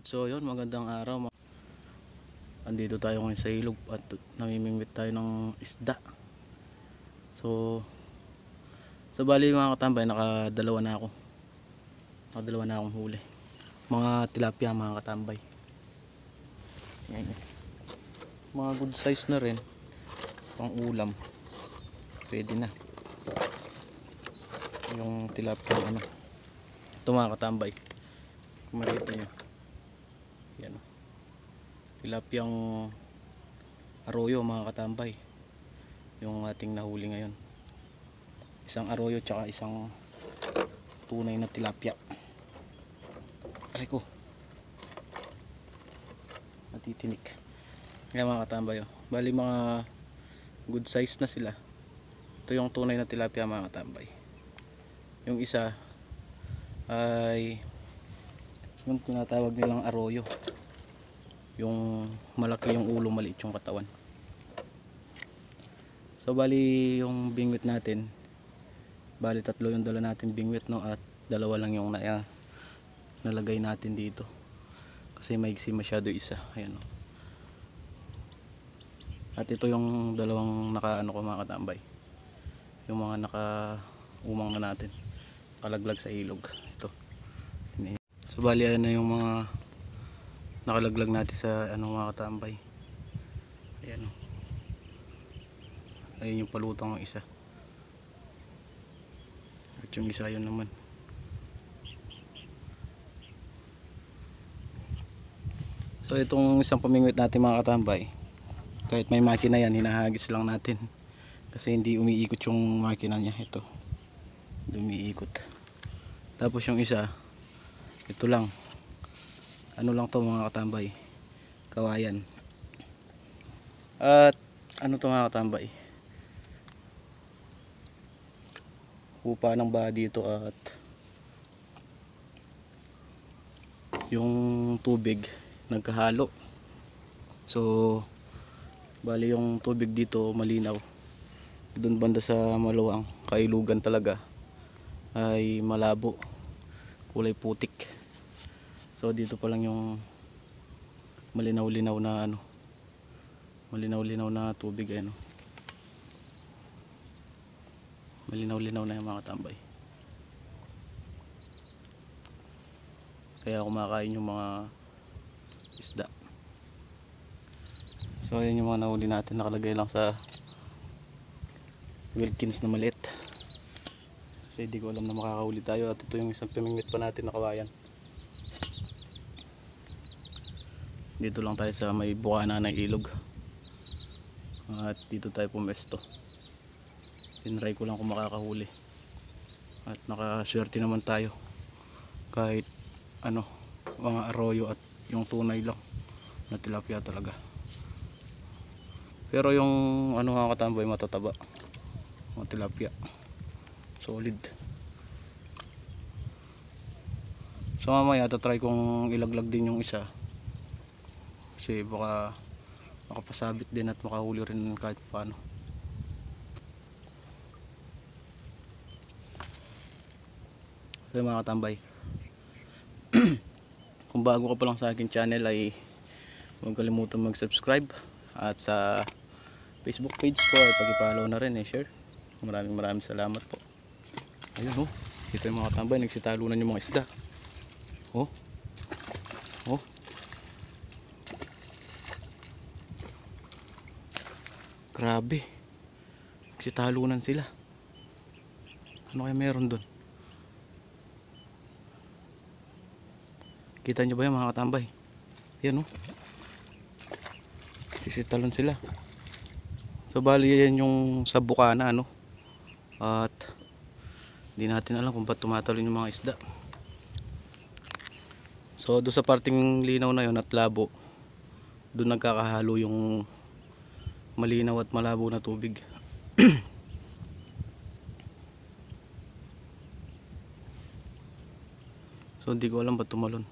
So yun, magandang araw. Andito tayo ngayon sa ilog at namimingwit tayo ng isda. So bali mga katambay, nakadalawa na ako. Nakadalawa na akong huli. Mga tilapia mga katambay. Yan. Mga good size na rin. Pang ulam. Pwede na. Yung tilapia ano. Ito mga katambay. Kung makita nyo. Yan. Tilapiyang arroyo mga katambay. Yung ating nahuli ngayon. Isang arroyo tsaka isang tunay na tilapia. Aray ko. Natitinik. Kaya mga katambay. Bali mga good size na sila. Ito yung tunay na tilapia mga katambay. Yung isa ay yung tinatawag nilang arroyo. Yung malaki yung ulo, maliit yung katawan. So bali yung bingwit natin, bali tatlo yung dala natin bingwit, no, at dalawa lang yung nalagay natin dito kasi maigsi masyado isa. Ayan, no. At ito yung dalawang nakaano ko mga katambay, yung mga nakaumang na natin, nakalaglag sa ilog. Ito. So bali ayan na yung mga nakalaglag natin sa mga katambay. Ayan, o. Ayun yung palutang ng isa. At yung isa yun naman. So itong isang pamingwit natin mga katambay, kahit may makina yan, hinahagis lang natin kasi hindi umiikot yung makina niya. Ito, umiikot. Tapos yung isa, ito lang, ano lang to mga katambay, kawayan. At ano to mga katambay, upa ng body ito. At yung tubig nagkahalo. So bali yung tubig dito malinaw, doon banda sa maluwang kailugan talaga ay malabo, kulay putik. So dito pa lang yung malinaw-linaw na malinaw-linaw na tubig, ano. Malinaw-linaw na yung mga tambay. Kaya kumakain yung mga isda. So ayan yung mga nahuli natin, nakalagay lang sa Wilkins na maliit. Kasi hindi ko alam na makakahuli tayo. At ito yung isang pamingwit pa natin na kawayan. Dito lang tayo sa may bukana ng ilog. At dito tayo pumesto. Tinry ko lang kung makakahuli. At nakaswerte naman tayo. Kahit mga arroyo at yung tunay lang na tilapia talaga. Pero yung mga katambay matataba. Mga tilapia. Solid. So mamaya tatry kong ilaglag din yung isa. Kasi baka makapasabit din at makahuli rin kahit paano. So mga katambay, kung bago ka pa lang sa akin channel ay huwag kalimutan mag-subscribe. At sa Facebook page ko ay pag-follow na rin, share. Maraming salamat po. Ayun, dito yung mga katambay, nagsitalunan yung mga isda. Grabe, nagsitalunan sila. Ano kaya meron doon? Kita nyo ba yung mga katambay? Yan, sisitalon sila. So bali yan yung sa bukana, at hindi natin alam kung ba't tumatalon yung mga isda. So doon sa parting linaw na yun at labo, doon nagkakahalo yung malinaw at malabo na tubig. So hindi ko alam ba't tumalon.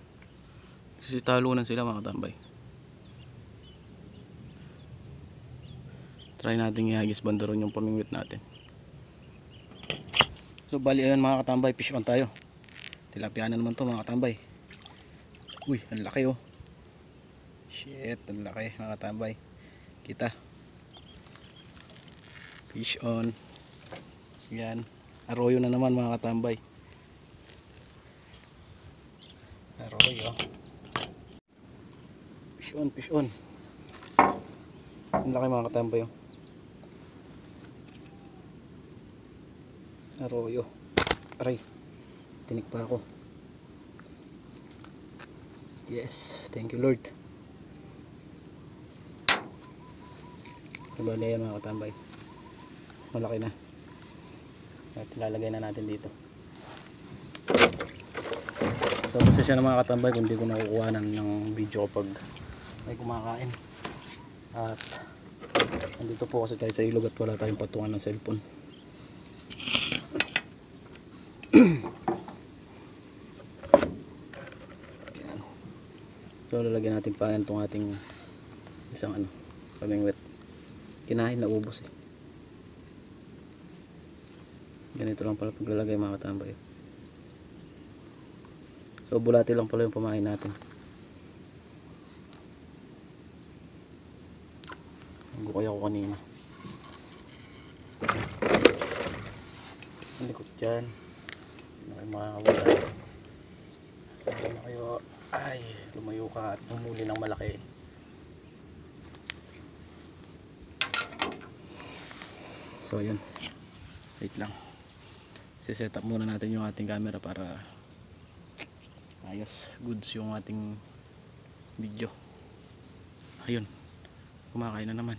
Kasi talunan sila mga katambay. Try natin ihagis banda ron yung pamingwit natin. So bali ayun mga katambay, fish on tayo. Tilapia na naman to mga katambay. Uy, ang laki, oh. Shit, ang laki mga katambay. Kita. Fish on. Yan. Arroyo na naman mga katambay. Arroyo. Fish on, fish on. Ang laki mga katambay. Oh. Arroyo. Aray. Tinik pa ako. Yes, thank you Lord. Nabali yan mga katambay. Malaki na. At lalagay na natin dito. So pasensya na mga katambay kung di ko nakukuha ng video kapag may kumakain. At nandito po kasi tayo sa ilog at wala tayong patungan ng cellphone. So lalagyan natin pa itong ating isang pamingwit. Kinain na ubos eh. Ganito lang pala paglalagay mga katambay. So bulati lang pala yung pamain natin. Ang gukay ako kanina. Ang likot dyan. Hindi na kayo makakawala. Saan na kayo? Ay, lumayo ka at humuli ng malaki. So yun. Wait lang. Siset up muna natin yung ating camera para ayos, goods yung ating video. Ayun. Kumakain na naman.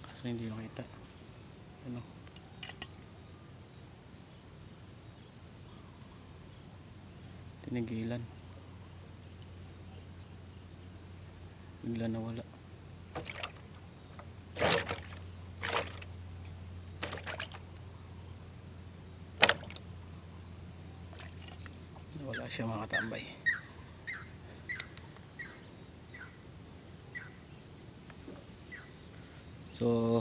Kaso hindi makita. Ano? Tinigilan. Bigla nawala. Nawala siya mga katambay. So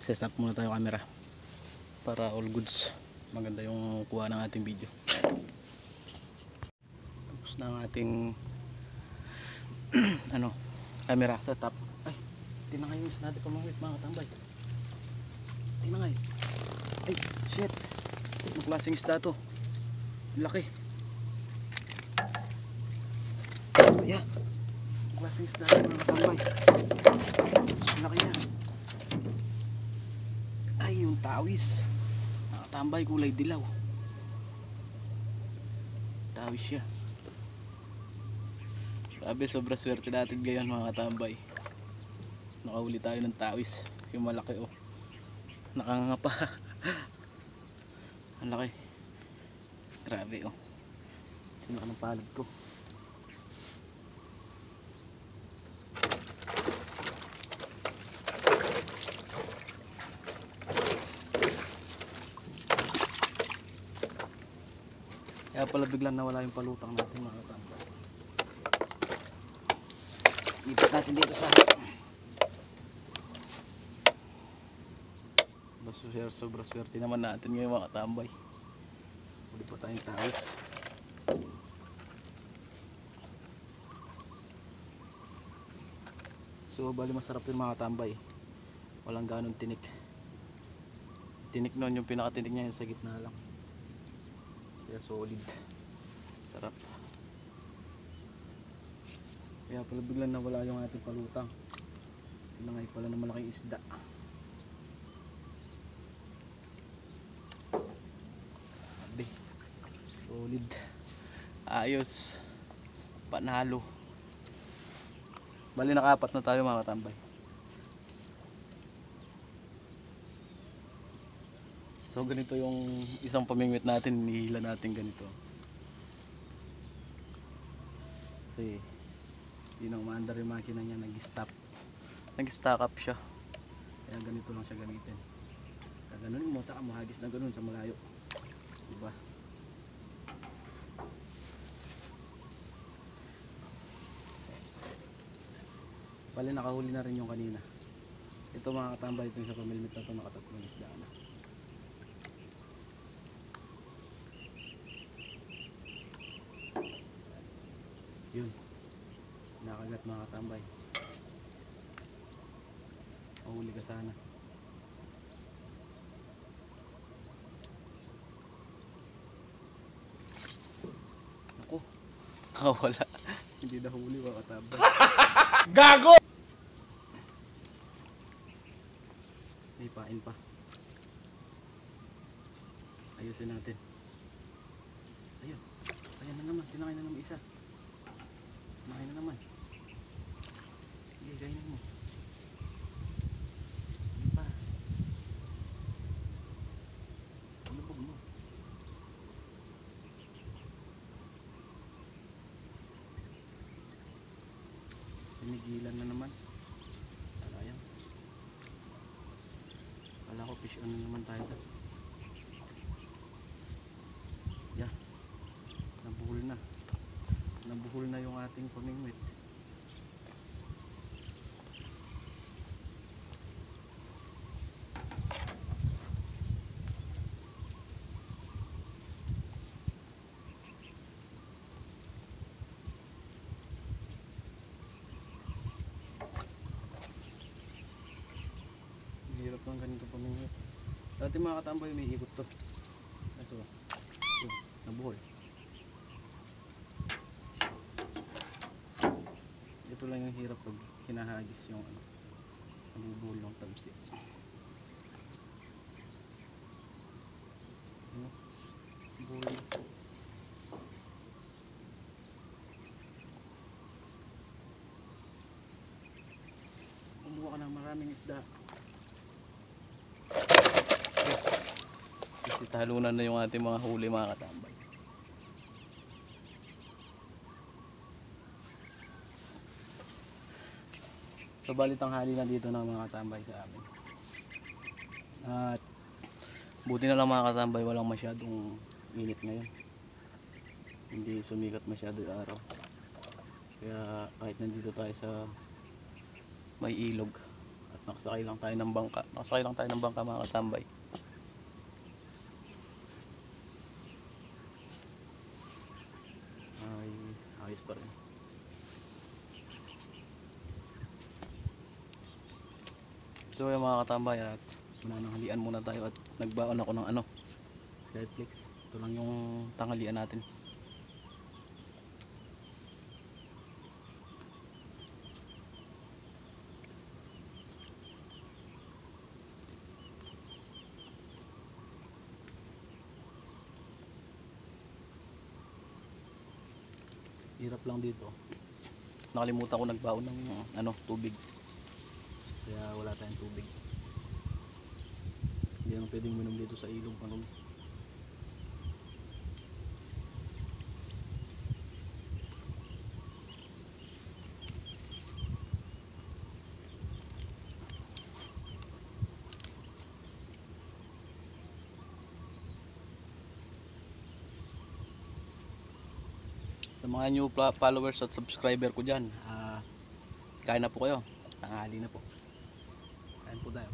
set up muna tayo camera para all goods maganda yung kuha ng ating video. Tapos na ang ating camera setup. Ay, tinangay yung natin pamangwit mga katambay. Tinangay. Ay, shit. Anong klaseng isda to? Laki. Yeah. Anong klaseng isda to mga katambay? Laki yan. Ay, yung tawis. Mga katambay, kulay dilaw. Tawis siya. Sabi, sobra swerte natin ngayon mga katambay. Nakahuli tayo ng tawis. Yung malaki oh. Nakangapa. Ang laki. Grabe oh. Sino ka ng palad ko? Kaya pala biglang nawala yung palutang natin mga katambay. Ipit natin dito sa sobra swerte naman natin ngayon mga katambay. Huli po tayong tawis. So bali masarap yung mga katambay. Walang ganong tinik. Tinik nun yung pinakatinik niya yung sa gitna lang. Kaya solid. Sarap. Kaya pala biglang nawala yung ating palutang. Tinangay pala ng malaking isda. Sabi. Solid. Ayos. Panalo. Bali nakapat na tayo mga katambay. So ganito yung isang pamingwit natin. Nihila natin ganito. Kasi hindi na umaandar yung makina niya, nag-stack up siya, kaya ganito lang siya gamitin. Kaganunin mo, saka mahagis na ganun sa malayo, diba? Bali nakahuli na rin yung kanina. Ito mga katambay, ito yung sa pamilmit na ito, nakatatlong isda na. Yun. Nakagat mga katambay. Mahuli ka sana. Ako, wala. Hindi nahuli mga katambay. Gago! May pain pa. Ayusin natin. Ayun. Ayan na naman. Tinakay na naman isa. Tinakay na naman. Sige, kainin mo. Hindi pa. Lubog mo. Pinigilan na naman. Alayang. Kala ko fish on na naman tayo. Yeah. Nabuhol na. Nabuhol na yung ating pamingwit. Hirap ng ganito pamingwit. Dati mga katambay may ikot to. Kaso, yun, nabuhol. Ito lang yung hirap pag hinahagis yung nabubuhol ng tabsi. Ano? Buhol. Kumuha ka ng maraming isda. Kasi talunan na yung ating mga huli mga katambay. So bali tanghali na dito ng mga katambay sa amin. At buti na lang mga katambay, walang masyadong init ngayon. Hindi sumikat masyado yung araw. Kaya kahit nandito tayo sa may ilog at nakasakay lang tayo ng bangka. Nakasakay lang tayo ng bangka mga katambay. Ay ayos pa rin. So yung mga katambay, at mananghalian muna tayo at nagbaon ako ng Skyflex. Ito lang yung tanghalian natin. Hirap lang dito. Nakalimutan ko nagbaon ng tubig. Kaya wala tayong tubig. Hindi naman pwedeng minom dito sa ilog panong. Sa mga new followers at subscriber ko dyan, kain na po kayo. Tanghali na po. Kain po tayo.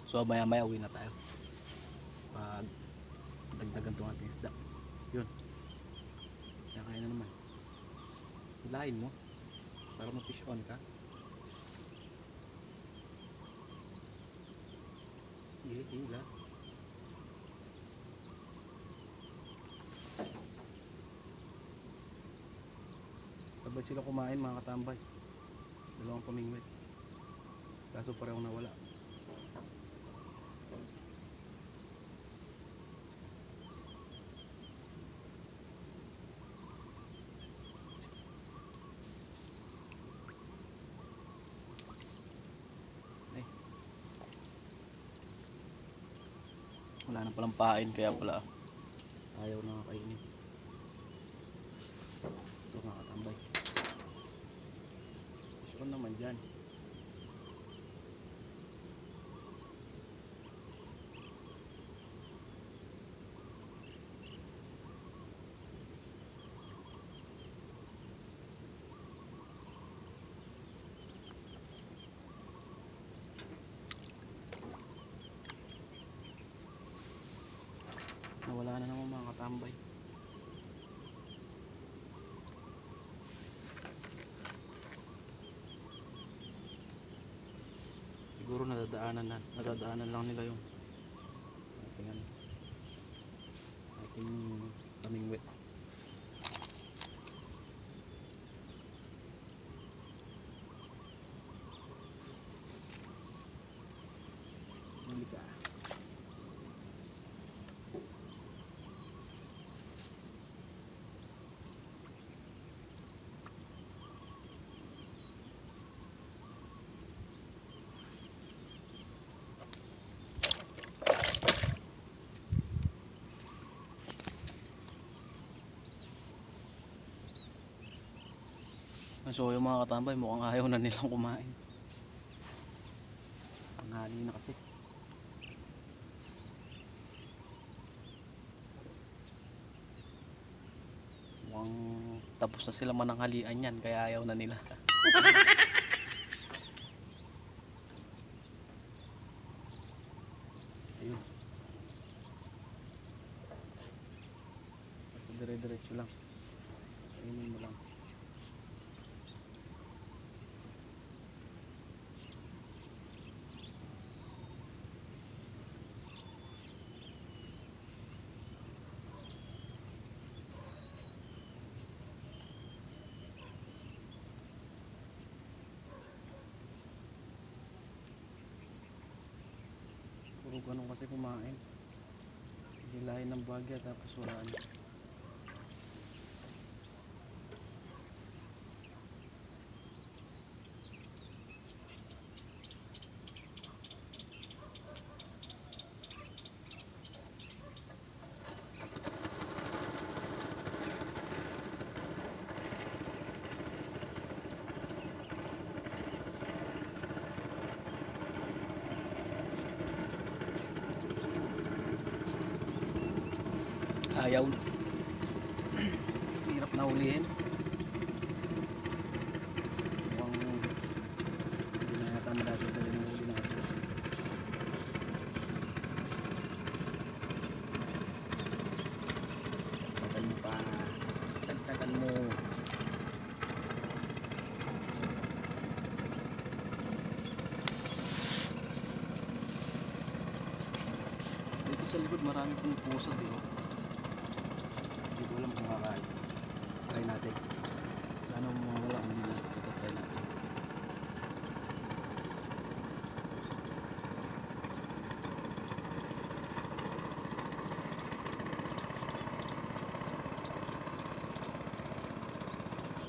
So maya maya uwi na tayo. Pag dagdagan itong ating isda. Yun. Kaya kaya na naman. Hilahin mo. Para ma-fish on ka. Hila. Sabay sila kumain mga katambay. Dalawang pamingwit. Kaso parehong nawala. Wala na palang pain, kaya pala ayaw na kainin. Ito mga katambay. Sure naman dyan. nawala na naman mga katambay. Siguro nadadaanan lang nila yung ating pamingwit. Huli ka. So yung mga katambay mukhang ayaw na nilang kumain. Tanghali na kasi. Mukhang tapos na sila mananghalian yan kaya ayaw na nila. Ayun. Basta dire-diretso lang. Ayun mo lang. Puro ganun kasi kumain. Hilahin ng bagya tapos wala na. Ayaw na. Hirap na hulihin. Mukhang hindi na yata malapit na rin yung huli natin. Tagal mo pa. Tagtagal mo. Dito sa likod marami pong pusa dito. Hindi ko alam kung kakain. Try natin. Sana mawala kung hindi natin. Try natin.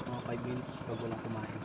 Mga 5 minutes pag walang kumain.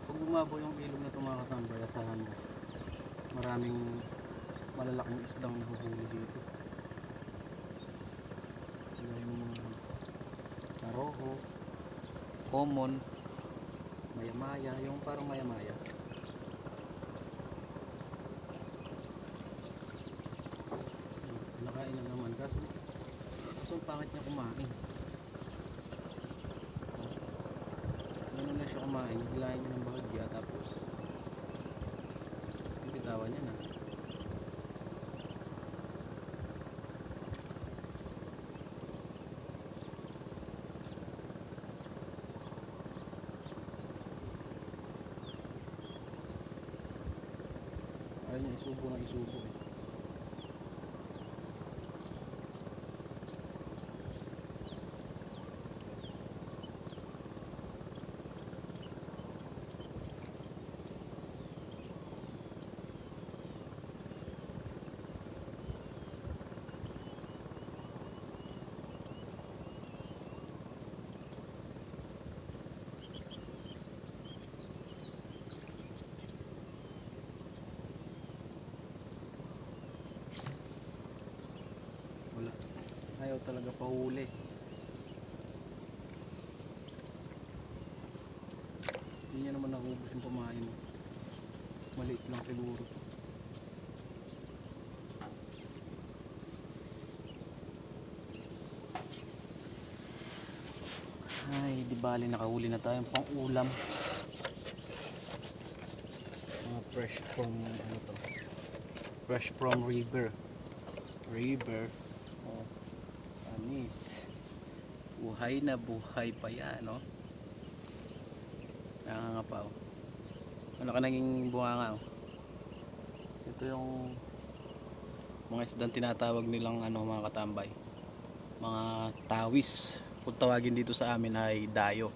Pag bumabaw yung ilog na ito mga katambay, asahan mo maraming malalaking isdang nahuhuli dito. Yung taroho, common, maya-maya, yung parang maya-maya. Nakain na naman kaso ang pangit niya kumain. Ganun na siya kumain, hilahin niya ng bahagya tapos yung bitawan niya na. Ayaw niya isubo na isubo eh. Ayaw talaga pahuli. Hindi niya naman nakubos yung pamain. Maliit lang siguro. Ay, di bali nakahuli na tayong pang ulam. Mga fresh from ano to? Fresh from river. Oh, anis. Buhay na buhay pa yan, no? Nangangapaw. Ano ka naging bunganga, oh? Ito yung mga isdang tinatawag nilang ano, mga katambay, mga tawis. Kung tawagin dito sa amin ay dayo,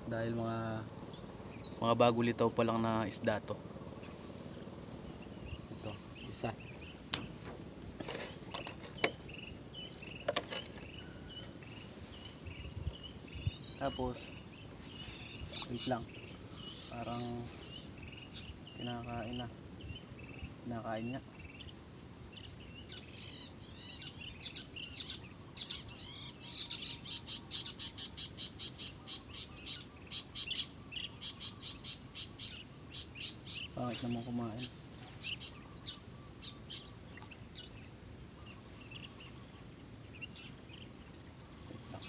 dahil mga bago litaw pa lang na isda to. Ito, isa. Tapos wait lang, parang kinakain niya. Bakit naman kumain?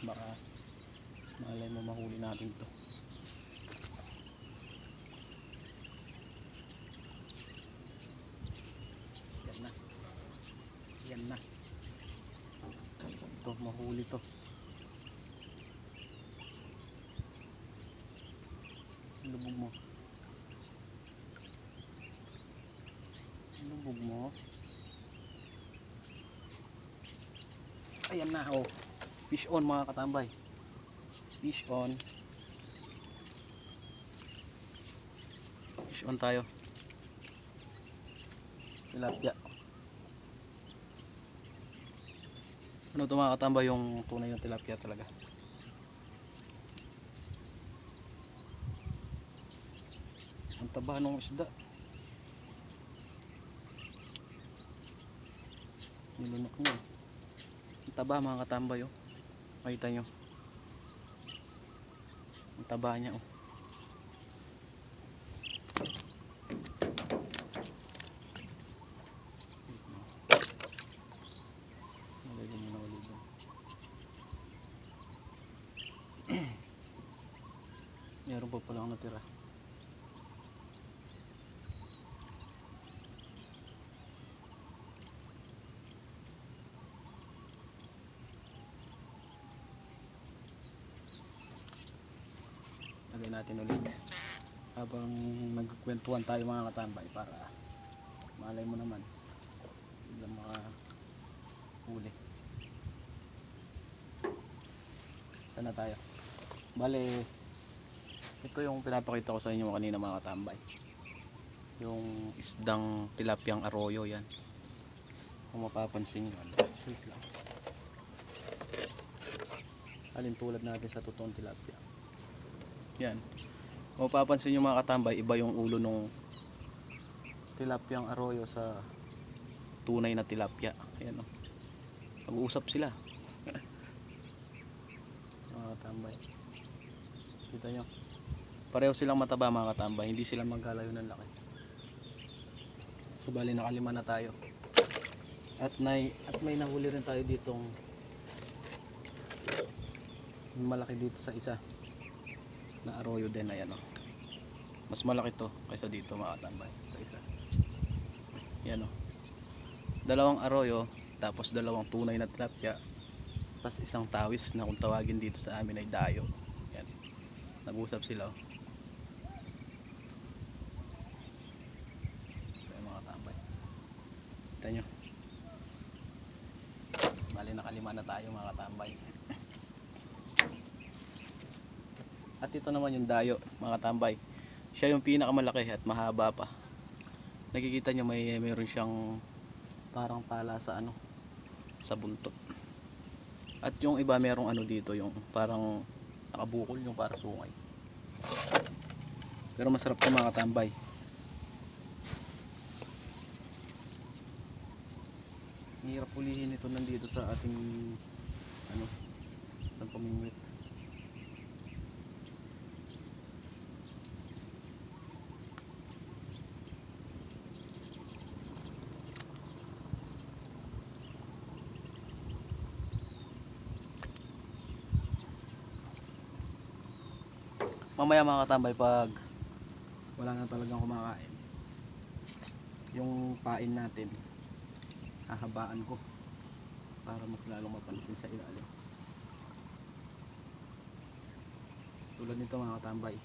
Baka malay mo mahuli natin to. Yan na ito, mahuli to. Lubog mo. Ayan na, oh. Fish on, mga katambay. Fish on tayo. Tilapia. Ano ito, mga katambay, yung tunay ng tilapia talaga. Ang taba ng isda. Nilunok mo. Ang taba, mga katambay, oh. Makita nyo. Ang taba niya, oh. Meron pa pala akong natira. Lagay natin ulit habang nagkukwentuhan tayo, mga katambay, para malay mo naman biglang makahuli. Sana tayo. Bale, ito yung pinapakita ko sa inyo kanina, mga katambay, yung isdang tilapyang arroyo. Yan, kung mapapansin nyo, wait lang, alin tulad natin sa totoong tilapia. Yan, kung mapapansin nyo, mga katambay, iba yung ulo nung tilapyang arroyo sa tunay na tilapia. Ayan, oh. Pag-uusap sila. Mga katambay, kita nyo, pareho silang mataba, mga katambay, hindi sila magkalayo ng laki. So bali, nakalima na tayo. At may nahuli rin tayo ditong malaki dito sa isa na arroyo din. Ayan, oh. Mas malaki to kaysa dito, mga katambay, sa isa. Yan, oh. Dalawang arroyo, tapos dalawang tunay na tilapia, tapos isang tawis na kung tawagin dito sa amin ay dayo. Yan, nag-usap sila, oh. Ayan, mga katambay, kita nyo. Bali, nakalima na tayo, mga katambay. At ito naman yung dayo, mga katambay. Siya yung pinakamalaki at mahaba pa. Nakikita nyo, mayroon siyang parang pala sa ano, sa buntot. At yung iba merong ano dito, yung parang nakabukol, yung para sungay. Pero masarap ito, mga katambay. Hirap ulihin ito nandito sa ating ano, isang pamingwit. Mamaya mga katambay, pag wala na talagang kumakain, yung pain natin hahabaan ko para mas lalong mapansin sa ilalim. Tulad nito mga katambay,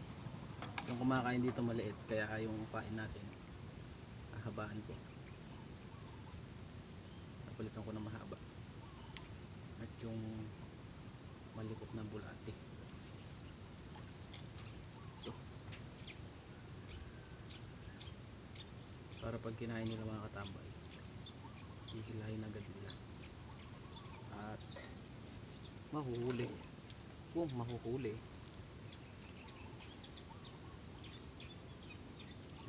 yung kumakain dito maliit, kaya yung pain natin hahabaan ko, napalitan ko ng mahaba, at yung malikot na bulati ito, para pag kinain nila mga katambay, hihilahin agad nila at mahuhuli. Mahuhuli.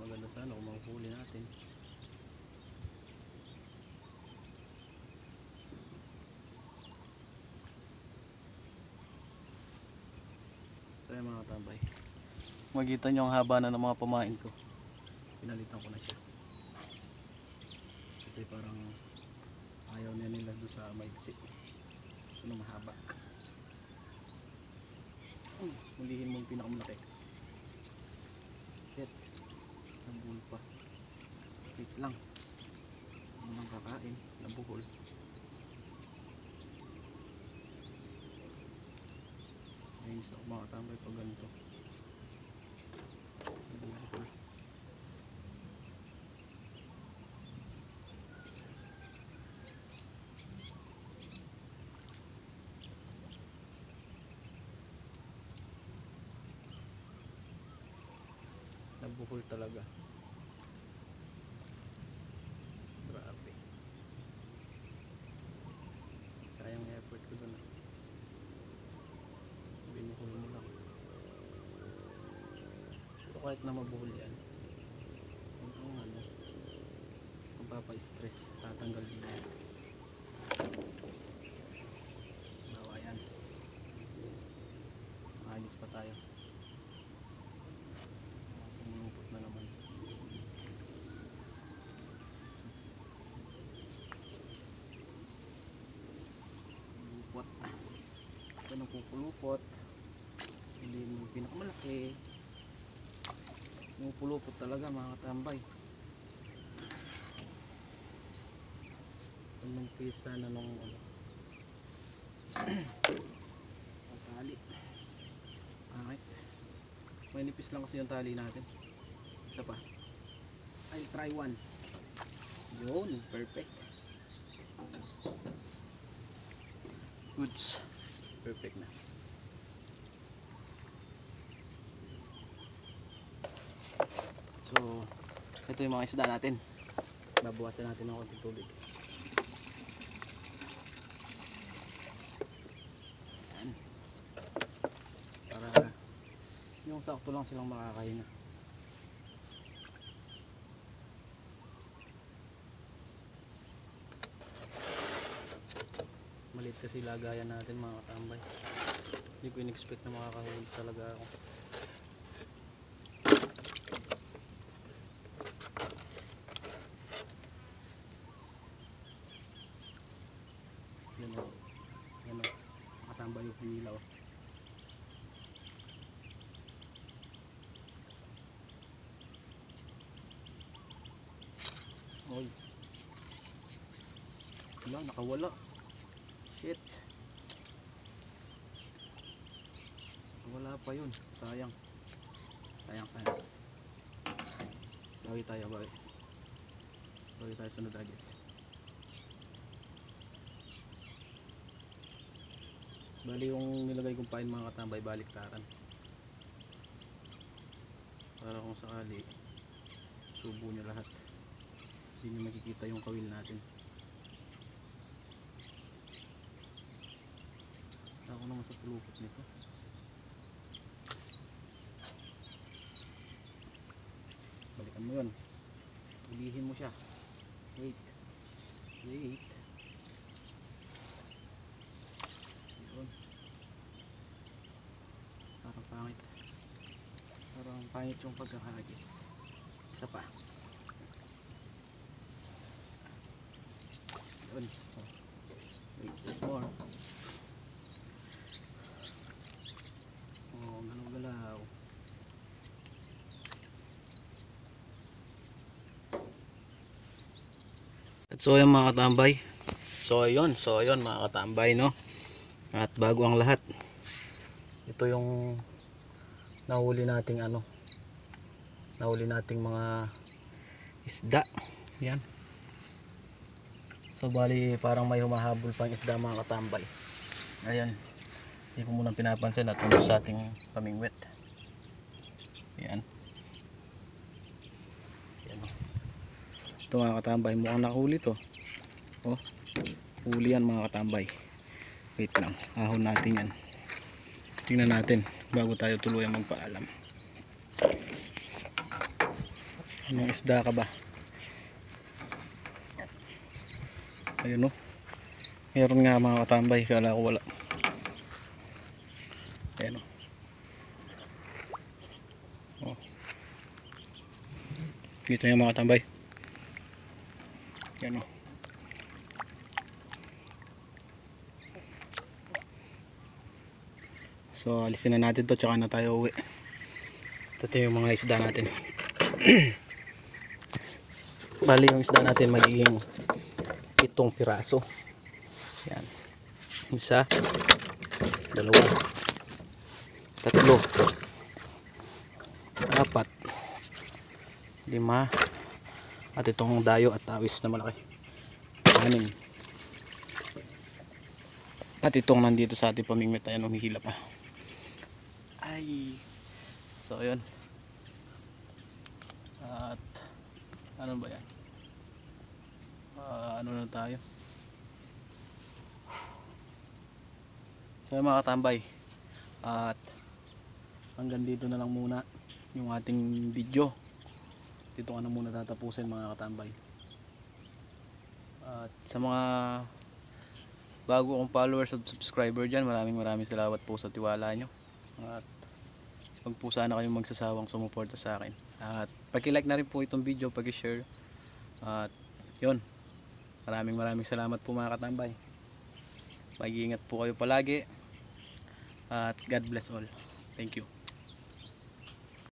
Maganda sana kung mahuhuli natin. So yung mga tambay, makikita nyo ang haba na ng mga pamain ko. Pinalitan ko na siya kasi parang ayaw na nila doon sa maiksi. Ito na mahaba. Hulihin mo yung pinakamalaki. Shit, nabuhol pa. Wait lang, ano nang kakain, nabuhol. Ayos ako mga tambay pag ganito. Nabuhol. Nabuhol talaga. Grabe. Sayang effort ko doon. Binuhol mo lang. Pero kahit na mabuhol yan, ang ano, magpapa-stress, tatanggal din yan. Bawa yan. Ayos pa tayo. Pumulupot na naman. Pulupot. Ito nang pupulupot. Hindi mo pinakamalaki. Pupulupot talaga mga katambay. Anong pisa na nung ano. Ang tali. Alright. May nipis lang kasi yung tali natin. Isa pa. I'll try one. Yun, perfect. Goods. Perfect na. So, ito yung mga isda natin. Babawasan natin ng konting tubig. Yan. Para yung sakto lang silang makakain na. Maliit kasi lagayan natin mga katambay. Hindi ko in-expect na makakahuli talaga ako. Yan o. Yan o. Makatambay yung hinilaw. Oy. Wala, nakawala. Shit. Wala pa yun. Sayang. Sayang. Bawi tayo, bawi. Bawi tayo sunod agis. Bali yung nilagay kong pain mga katambay, baliktaran. Para kung sakali subo nyo lahat. Hindi nyo makikita yung kawil natin. Ako naman sa pulupot nito. Balikan mo yun. Tulihin mo siya. Wait. pangit. Parang pangit yung pagkakagis. Isa pa. Yun. Oh. Wait, more. Oh, galaw-galaw. At so yung mga katambay. So ayun mga katambay, no. At bago ang lahat, ito yung nahuli nating mga isda. Yan. So bali parang may humahabol pang isda mga katambay. Ayan. Hindi ko muna pinapansin at tungkol sa ating pamingwit. Yan. Yan. Ito mga katambay, mukhang nakahuli to. Oh, huli yan mga katambay. Wait lang, ahon natin yan. Tingnan natin bago tayo tuluyan magpaalam. Anong isda ka ba? Ayun, oh. Meron nga mga katambay, kala ko wala. Ayan, oh. Dito yung mga katambay. Ayan, oh. So alisin na natin to, tsaka na tayo uwi. Ito yung mga isda natin. Bali yung isda natin magiging 7 piraso. Yan. 1, 2, 3, 4, 5, at itong dayo at tawis na malaki. 6. At itong nandito sa ating pamingwit, ayan, humihila pa. Ay. So ayun. At ano ba yan? Ano na tayo? So mga katambay, at hanggang dito na lang muna yung ating video. Dito ka na muna tatapusin mga katambay. At sa mga bago kong followers at subscriber dyan, maraming salamat po sa tiwala nyo. At wag po sana kayong magsasawang sumuporta sa akin. At paki-like na rin po itong video, paki-share. At yun, maraming salamat po mga katambay. Mag-iingat po kayo palagi. At God bless all. Thank you.